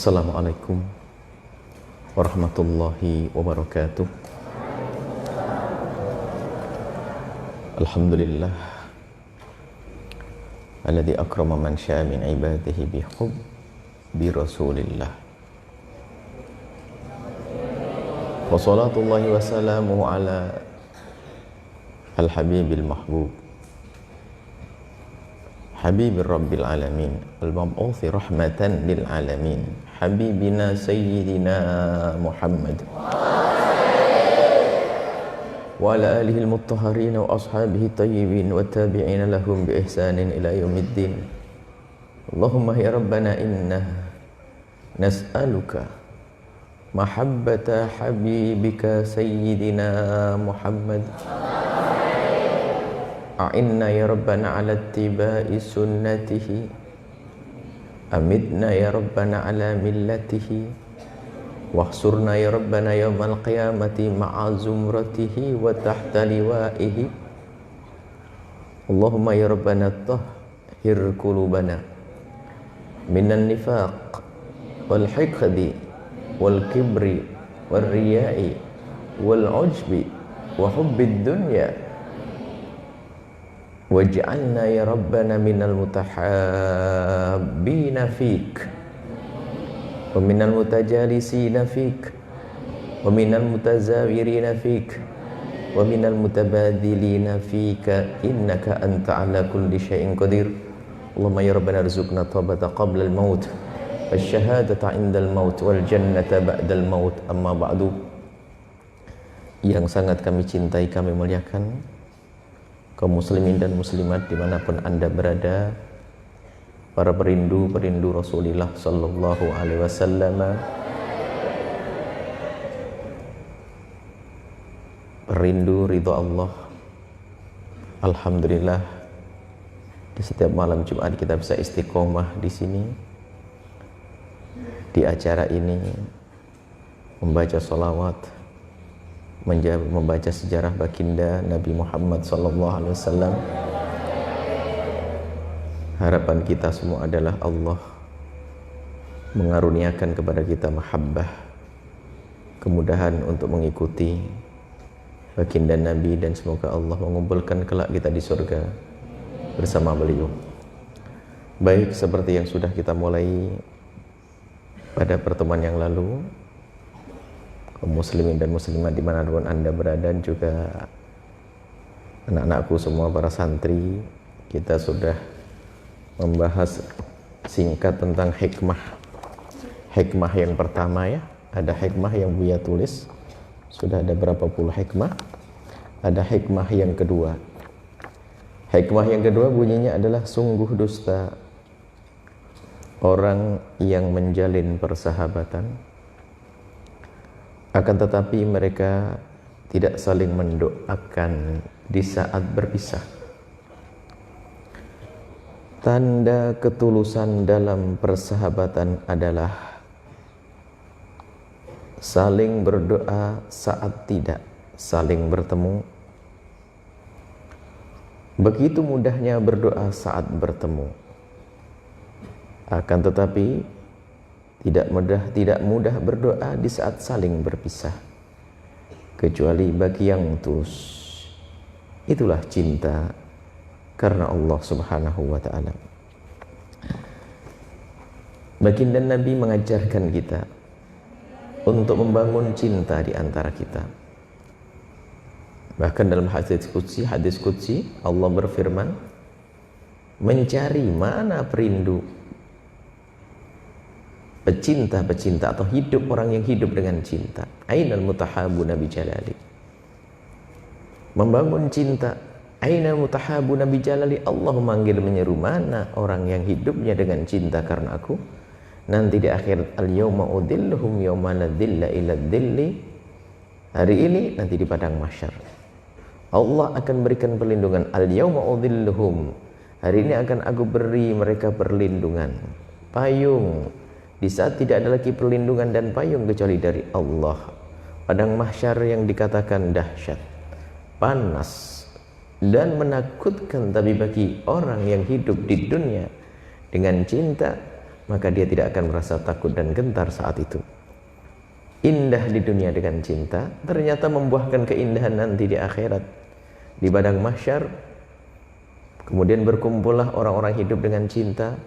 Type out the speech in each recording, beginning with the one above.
Assalamualaikum warahmatullahi wabarakatuh. Alhamdulillah alladzi akrama man syaa min ibadihi bi rasulillah. Wa salatullahi wa salamuhu ala al-habibil mahbub Habibir Rabbil Alamin al-mab'uthi rahmatan lil alamin Habibina Sayyidina Muhammad wa ala alihi al-muttaharin wa ashabihi tayyibin wa tabi'ina lahum bi ihsanin ila yaumiddin. Allahumma ya Rabbana inna nas'aluka mahabbata habibika Sayyidina Muhammad. A'inna ya Rabbana ala ittiba'i sunnatihi, amitna ya Rabbana ala millatihi, wahsurna ya Rabbana yawmal qiyamati ma'a zumratihi wa tahta liwa'ihi. Allahumma ya Rabbana tahhir qulubana minan nifaq wal hiqdi wal kibri wal riya'i wal ujbi wa hubbid dunya, waj'alna ya Rabbana minal mutahabbina fik wa minal mutajalisina fik wa minal mutazawirina fik wa minal mutabadilina fika innaka anta ala kulli syai'in qadir. Allahumma ya Rabbana arzuqna taubata qabla al-maut wasyahadata 'inda al-maut wal jannata ba'da al-maut. Amma ba'du. Yang sangat kami cintai, kami muliakan kaum muslimin dan muslimat dimanapun anda berada, para perindu Rasulullah sallallahu alaihi wasallam, perindu ridha Allah. Alhamdulillah, di setiap malam Jumat kita bisa istiqomah di sini, di acara ini, membaca sholawat, membaca sejarah baginda Nabi Muhammad SAW. Harapan kita semua adalah Allah mengaruniakan kepada kita mahabbah, kemudahan untuk mengikuti baginda Nabi, dan semoga Allah mengumpulkan kelak kita di surga bersama beliau. Baik, seperti yang sudah kita mulai pada pertemuan yang lalu, muslimin dan muslimat dimanapun anda berada, dan juga anak-anakku semua, para santri, kita sudah membahas singkat tentang hikmah. Hikmah yang pertama, ya, ada hikmah yang Buya tulis, sudah ada berapa puluh hikmah. Ada hikmah yang kedua. Hikmah yang kedua bunyinya adalah sungguh dusta orang yang menjalin persahabatan, akan tetapi mereka tidak saling mendoakan di saat berpisah. Tanda ketulusan dalam persahabatan adalah saling berdoa saat tidak saling bertemu. Begitu mudahnya berdoa saat bertemu, akan tetapi tidak mudah berdoa di saat saling berpisah, kecuali bagi yang tulus. Itulah cinta karena Allah Subhanahu wa ta'ala. Baginda Nabi mengajarkan kita untuk membangun cinta di antara kita. Bahkan dalam hadis qudsi Allah berfirman, mencari mana perindu, pecinta atau hidup, orang yang hidup dengan cinta. Ainal mutahabuna bi jalali. Membangun cinta. Ainal mutahabuna bi jalali. Allah memanggil, menyeru, mana orang yang hidupnya dengan cinta karena aku. Nanti di akhir, al-yawma udhilluhum yawma la dhilla illa dhilli. Hari ini, nanti di padang mahsyar, Allah akan berikan perlindungan. Al-yawma udhilluhum. Hari ini akan aku beri mereka perlindungan, payung, di saat tidak ada lagi perlindungan dan payung kecuali dari Allah. Padang mahsyar yang dikatakan dahsyat, panas, dan menakutkan, tapi bagi orang yang hidup di dunia dengan cinta, maka dia tidak akan merasa takut dan gentar saat itu. Indah di dunia dengan cinta ternyata membuahkan keindahan nanti di akhirat, di padang mahsyar. Kemudian berkumpullah orang-orang hidup dengan cinta,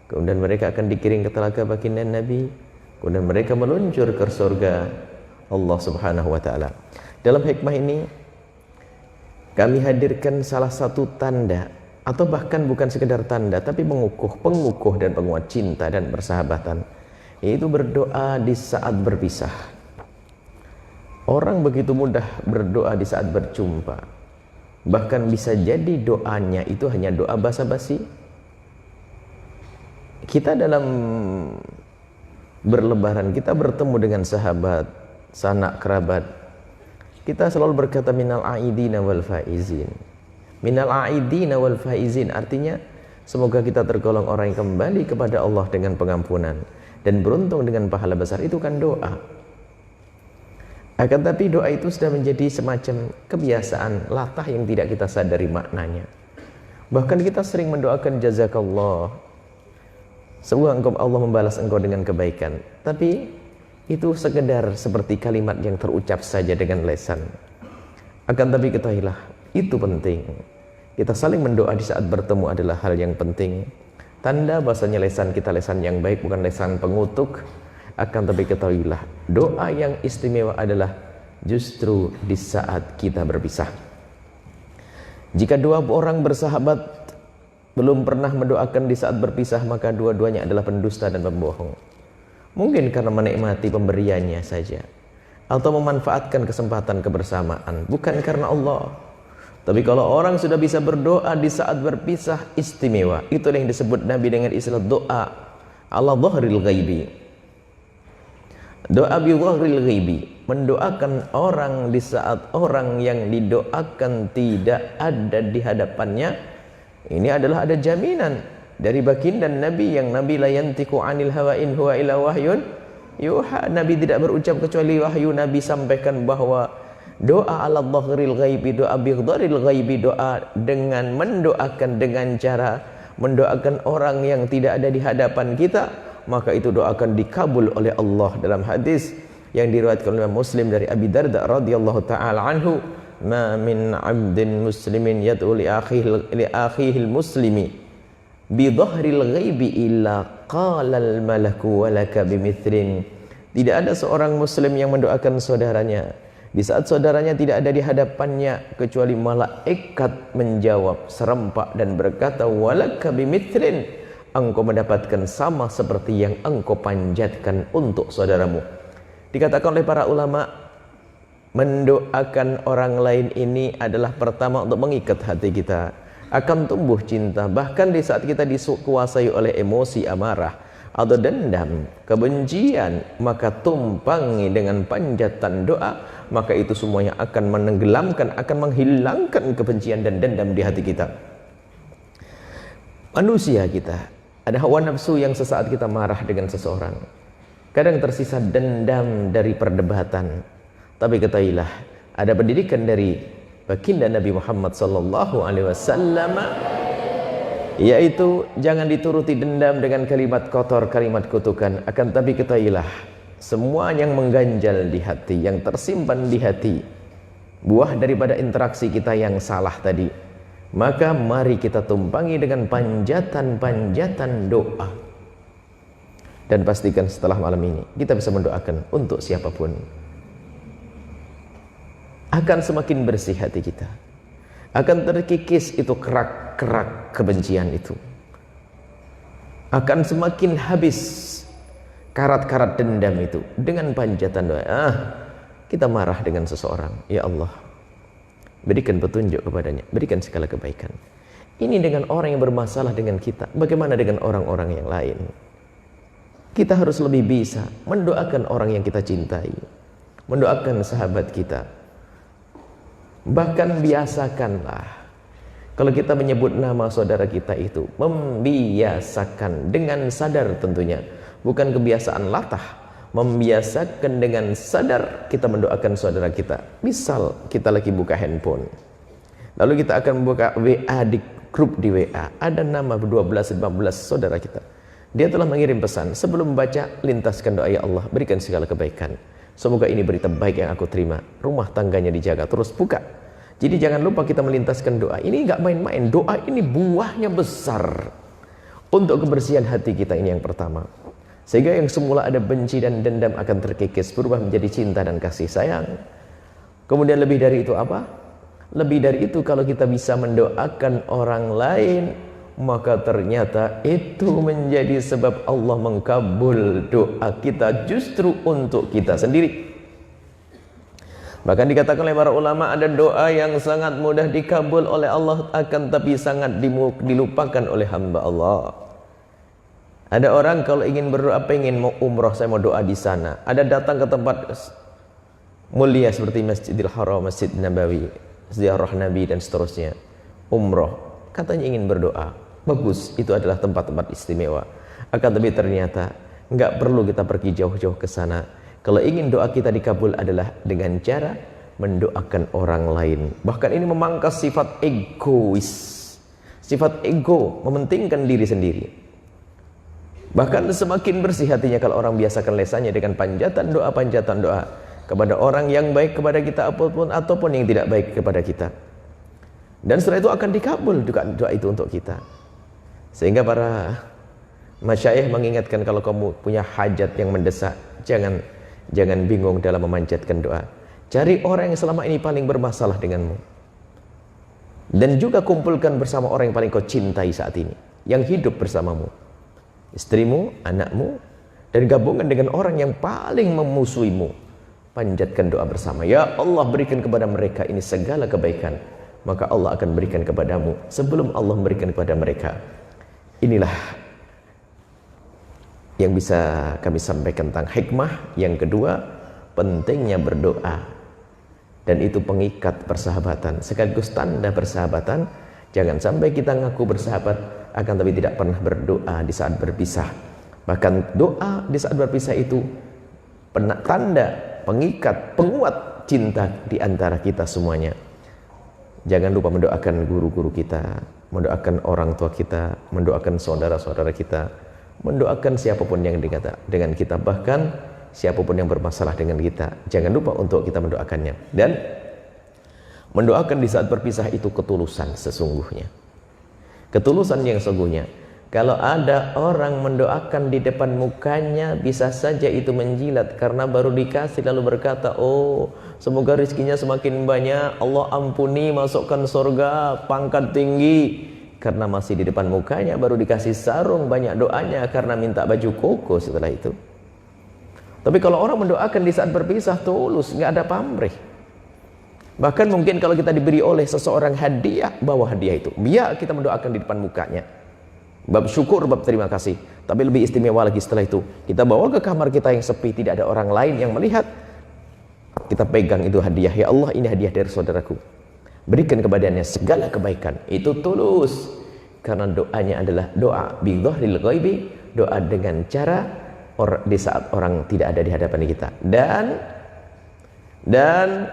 kemudian mereka akan dikirim ke telaga baginda Nabi, kemudian mereka meluncur ke surga Allah Subhanahu wa taala. Dalam hikmah ini kami hadirkan salah satu tanda, atau bahkan bukan sekedar tanda, tapi pengukuh dan penguat cinta dan persahabatan, yaitu berdoa di saat berpisah. Orang begitu mudah berdoa di saat berjumpa. Bahkan bisa jadi doanya itu hanya doa basa-basi. Kita dalam berlebaran, kita bertemu dengan sahabat, sanak kerabat, kita selalu berkata minal aidina wal faizin. Minal aidina wal faizin artinya semoga kita tergolong orang yang kembali kepada Allah dengan pengampunan dan beruntung dengan pahala besar. Itu kan doa. Akan tapi doa itu sudah menjadi semacam kebiasaan latah yang tidak kita sadari maknanya. Bahkan kita sering mendoakan jazakallah, semoga engkau Allah membalas engkau dengan kebaikan. Tapi itu sekedar seperti kalimat yang terucap saja dengan lisan. Akan tapi ketahuilah, itu penting. Kita saling mendoa di saat bertemu adalah hal yang penting. Tanda bahasanya lisan kita lisan yang baik, bukan lisan pengutuk. Akan tapi ketahuilah, doa yang istimewa adalah justru di saat kita berpisah. Jika dua orang bersahabat belum pernah mendoakan di saat berpisah, maka dua-duanya adalah pendusta dan pembohong. Mungkin karena menikmati pemberiannya saja, atau memanfaatkan kesempatan kebersamaan, bukan karena Allah. Tapi kalau orang sudah bisa berdoa di saat berpisah, istimewa. Itulah yang disebut Nabi dengan istilah doa ala dhahril ghaibi. Doa bi dhahril ghaibi, mendoakan orang di saat orang yang didoakan tidak ada di hadapannya. Ini adalah ada jaminan dari baginda Nabi yang Nabi la yantiqu anil hawa in huwa illa wahyun yuha. Nabi tidak berucap kecuali wahyu. Nabi sampaikan bahwa doa ala dhahril ghaibi, doa bi dhahril ghaibi, doa dengan mendoakan dengan cara mendoakan orang yang tidak ada di hadapan kita, maka itu doa akan dikabul oleh Allah. Dalam hadis yang diriwayatkan oleh Muslim dari Abi Darda radhiyallahu taala anhu, ma min 'abdin muslimin yad'u li akhihi muslimi bi dhahril ghaibi illa qala al malaku wa laka bimithlin. Tidak ada seorang muslim yang mendoakan saudaranya di saat saudaranya tidak ada di hadapannya, kecuali malaikat menjawab serempak dan berkata walaka bimithlin, engkau mendapatkan sama seperti yang engkau panjatkan untuk saudaramu. Dikatakan oleh para ulama, mendoakan orang lain ini adalah pertama untuk mengikat hati kita, akan tumbuh cinta. Bahkan di saat kita dikuasai oleh emosi amarah atau dendam, kebencian, maka tumpangi dengan panjatan doa, maka itu semuanya akan menenggelamkan, akan menghilangkan kebencian dan dendam di hati kita. Manusia kita ada hawa nafsu yang sesaat kita marah dengan seseorang, kadang tersisa dendam dari perdebatan. Tapi ketahuilah, ada pendidikan dari baginda Nabi Muhammad sallallahu alaihi wasallam, yaitu jangan dituruti dendam dengan kalimat kotor, kalimat kutukan. Akan tapi ketahuilah, semua yang mengganjal di hati, yang tersimpan di hati, buah daripada interaksi kita yang salah tadi, maka mari kita tumpangi dengan panjatan-panjatan doa. Dan pastikan setelah malam ini kita bisa mendoakan untuk siapapun. Akan semakin bersih hati kita, akan terkikis itu kerak-kerak kebencian itu, akan semakin habis karat-karat dendam itu dengan panjatan doa. Kita marah dengan seseorang, ya Allah, berikan petunjuk kepadanya, berikan segala kebaikan. Ini dengan orang yang bermasalah dengan kita. Bagaimana dengan orang-orang yang lain? Kita harus lebih bisa mendoakan orang yang kita cintai, mendoakan sahabat kita. Bahkan biasakanlah, kalau kita menyebut nama saudara kita itu, membiasakan dengan sadar tentunya, bukan kebiasaan latah, membiasakan dengan sadar kita mendoakan saudara kita. Misal kita lagi buka handphone, lalu kita akan membuka WA, di grup di WA ada nama 12-15 saudara kita. Dia telah mengirim pesan, sebelum membaca, lintaskan doa, ya Allah, berikan segala kebaikan. Semoga ini berita baik yang aku terima. Rumah tangganya dijaga, terus buka. Jadi jangan lupa kita melintaskan doa. Ini nggak main-main, doa ini buahnya besar. Untuk kebersihan hati kita, ini yang pertama. Sehingga yang semula ada benci dan dendam akan terkikis, berubah menjadi cinta dan kasih sayang. Kemudian lebih dari itu apa? Lebih dari itu, kalau kita bisa mendoakan orang lain, maka ternyata itu menjadi sebab Allah mengkabul doa kita justru untuk kita sendiri. Bahkan dikatakan oleh para ulama, ada doa yang sangat mudah dikabul oleh Allah, akan tapi sangat dilupakan oleh hamba Allah. Ada orang kalau ingin berdoa, pengen mau umroh, saya mau doa di sana. Ada datang ke tempat mulia seperti Masjidil Haram, Masjid Nabawi, ziarah Nabi dan seterusnya, umroh, katanya ingin berdoa. Bagus, itu adalah tempat-tempat istimewa. Akan tapi ternyata nggak perlu kita pergi jauh-jauh ke sana. Kalau ingin doa kita dikabul adalah dengan cara mendoakan orang lain. Bahkan ini memangkas sifat egois, sifat ego, mementingkan diri sendiri. Bahkan semakin bersih hatinya kalau orang biasakan lesannya dengan panjatan doa kepada orang yang baik kepada kita ataupun yang tidak baik kepada kita. Dan setelah itu akan dikabul juga doa itu untuk kita. Sehingga para masyayikh mengingatkan, kalau kamu punya hajat yang mendesak, jangan bingung dalam memanjatkan doa. Cari orang yang selama ini paling bermasalah denganmu. Dan juga kumpulkan bersama orang yang paling kau cintai saat ini, yang hidup bersamamu. Istrimu, anakmu, dan gabungan dengan orang yang paling memusuhimu. Panjatkan doa bersama. Ya Allah, berikan kepada mereka ini segala kebaikan, maka Allah akan berikan kepadamu sebelum Allah memberikan kepada mereka. Inilah yang bisa kami sampaikan tentang hikmah. Yang kedua, pentingnya berdoa, dan itu pengikat persahabatan, sekaligus tanda persahabatan. Jangan sampai kita ngaku bersahabat, akan tapi tidak pernah berdoa di saat berpisah. Bahkan doa di saat berpisah itu tanda, pengikat, penguat cinta di antara kita semuanya. Jangan lupa mendoakan guru-guru kita, mendoakan orang tua kita, mendoakan saudara-saudara kita, mendoakan siapapun yang dengan kita, bahkan siapapun yang bermasalah dengan kita. Jangan lupa untuk kita mendoakannya. Dan mendoakan di saat berpisah itu ketulusan sesungguhnya. Ketulusan yang sesungguhnya. Kalau ada orang mendoakan di depan mukanya, bisa saja itu menjilat karena baru dikasih lalu berkata, oh semoga rezekinya semakin banyak, Allah ampuni, masukkan surga, pangkat tinggi. Karena masih di depan mukanya, baru dikasih sarung, banyak doanya karena minta baju koko setelah itu. Tapi kalau orang mendoakan di saat berpisah, tulus, nggak ada pamrih. Bahkan mungkin kalau kita diberi oleh seseorang hadiah, bawa hadiah itu, biar kita mendoakan di depan mukanya, bab syukur, bab terima kasih. Tapi lebih istimewa lagi setelah itu, kita bawa ke kamar kita yang sepi, tidak ada orang lain yang melihat, kita pegang itu hadiah. Ya Allah, ini hadiah dari saudaraku, berikan kepadanya segala kebaikan. Itu tulus, karena doanya adalah doa bidhahril ghaibi, doa dengan cara di saat orang tidak ada di hadapan kita. Dan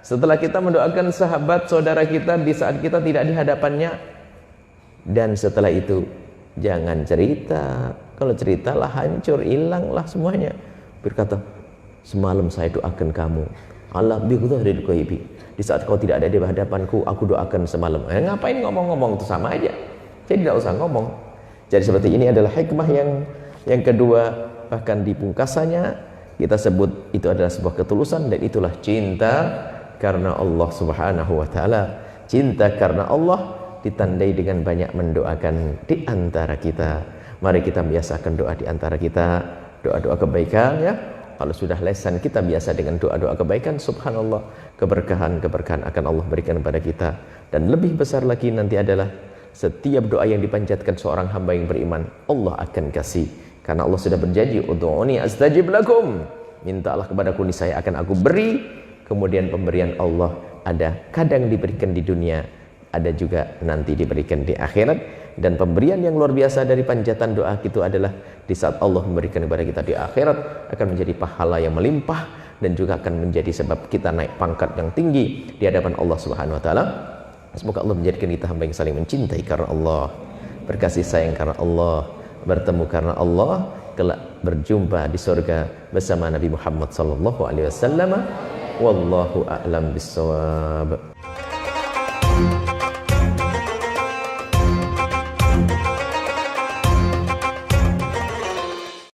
setelah kita mendoakan sahabat saudara kita di saat kita tidak di hadapannya, dan setelah itu jangan cerita. Kalau ceritalah hancur, hilanglah semuanya. Berkata, semalam saya doakan kamu, Allah bidhahril ghaibi, di saat kau tidak ada di hadapanku, aku doakan semalam. Ngapain ngomong-ngomong, itu sama aja. Jadi tidak usah ngomong. Jadi seperti ini adalah hikmah yang kedua. Bahkan di pungkasannya kita sebut itu adalah sebuah ketulusan, dan itulah cinta karena Allah Subhanahu wa taala. Cinta karena Allah ditandai dengan banyak mendoakan di antara kita. Mari kita biasakan doa di antara kita, doa-doa kebaikan ya. Kalau sudah lesan kita biasa dengan doa-doa kebaikan, subhanallah, keberkahan akan Allah berikan kepada kita. Dan lebih besar lagi nanti adalah setiap doa yang dipanjatkan seorang hamba yang beriman, Allah akan kasih. Karena Allah sudah berjanji, ud'uni astajib lakum, mintalah kepadaku niscaya akan aku beri. Kemudian pemberian Allah ada kadang diberikan di dunia, ada juga nanti diberikan di akhirat. Dan pemberian yang luar biasa dari panjatan doa itu adalah di saat Allah memberikan kepada kita di akhirat, akan menjadi pahala yang melimpah, dan juga akan menjadi sebab kita naik pangkat yang tinggi di hadapan Allah Subhanahu wa taala. Semoga Allah menjadikan kita hamba yang saling mencintai karena Allah, berkasih sayang karena Allah, bertemu karena Allah, kelak berjumpa di surga bersama Nabi Muhammad sallallahu alaihi wasallam. Wallahu a'lam bissawab.